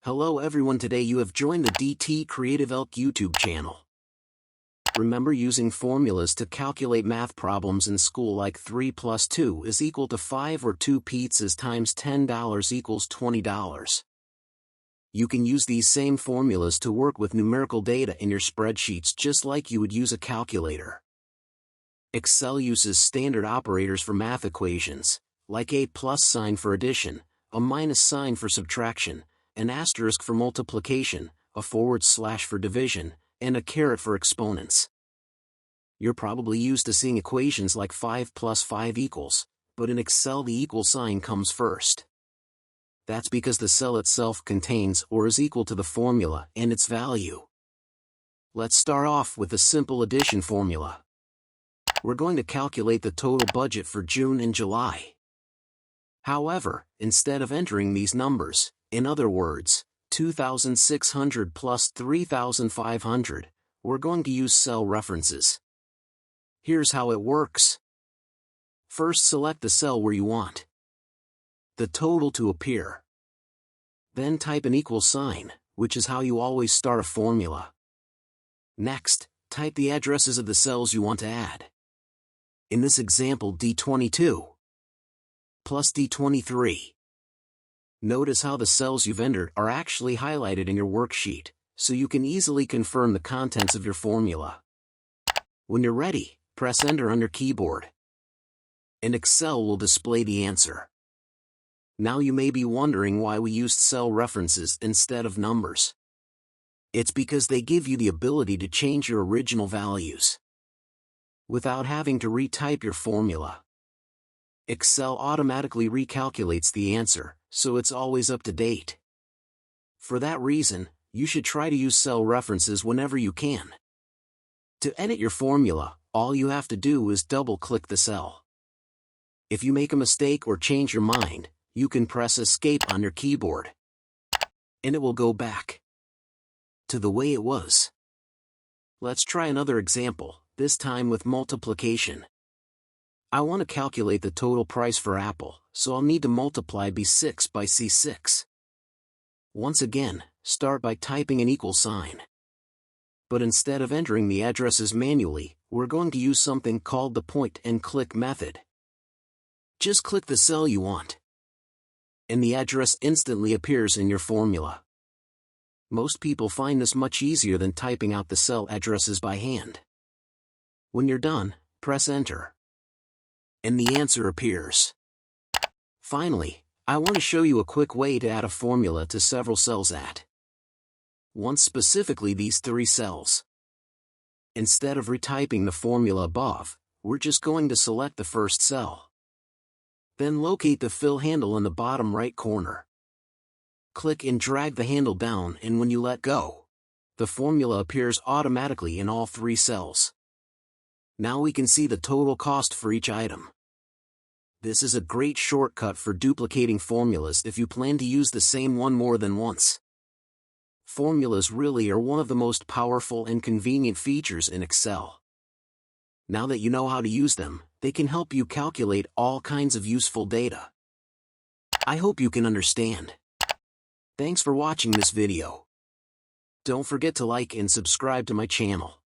Hello everyone, today you have joined the DT Creative Elk YouTube channel. Remember using formulas to calculate math problems in school like 3 plus 2 is equal to 5 or 2 pizzas times $10 equals $20. You can use these same formulas to work with numerical data in your spreadsheets just like you would use a calculator. Excel uses standard operators for math equations, like a plus sign for addition, a minus sign for subtraction, an asterisk for multiplication, a forward slash for division, and a caret for exponents. You're probably used to seeing equations like 5 plus 5 equals, but in Excel the equal sign comes first. That's because the cell itself contains or is equal to the formula and its value. Let's start off with a simple addition formula. We're going to calculate the total budget for June and July. However, instead of entering these numbers, in other words, 2,600 plus 3,500, we're going to use cell references. Here's how it works. First, select the cell where you want the total to appear. Then type an equal sign, which is how you always start a formula. Next, type the addresses of the cells you want to add. In this example, D22 plus D23. Notice how the cells you've entered are actually highlighted in your worksheet, so you can easily confirm the contents of your formula. When you're ready, press Enter on your keyboard, and Excel will display the answer. Now you may be wondering why we used cell references instead of numbers. It's because they give you the ability to change your original values without having to retype your formula. Excel automatically recalculates the answer, so it's always up to date. For that reason, you should try to use cell references whenever you can. To edit your formula, all you have to do is double-click the cell. If you make a mistake or change your mind, you can press Escape on your keyboard, and it will go back to the way it was. Let's try another example, this time with multiplication. I want to calculate the total price for Apple, so I'll need to multiply B6 by C6. Once again, start by typing an equal sign. But instead of entering the addresses manually, we're going to use something called the point and click method. Just click the cell you want, and the address instantly appears in your formula. Most people find this much easier than typing out the cell addresses by hand. When you're done, press Enter, and the answer appears. Finally, I want to show you a quick way to add a formula to several cells once, specifically these 3 cells. Instead of retyping the formula above, we're just going to select the first cell. Then locate the fill handle in the bottom right corner. Click and drag the handle down, and when you let go, the formula appears automatically in all 3 cells. Now we can see the total cost for each item. This is a great shortcut for duplicating formulas if you plan to use the same one more than once. Formulas really are one of the most powerful and convenient features in Excel. Now that you know how to use them, they can help you calculate all kinds of useful data. I hope you can understand. Thanks for watching this video. Don't forget to like and subscribe to my channel.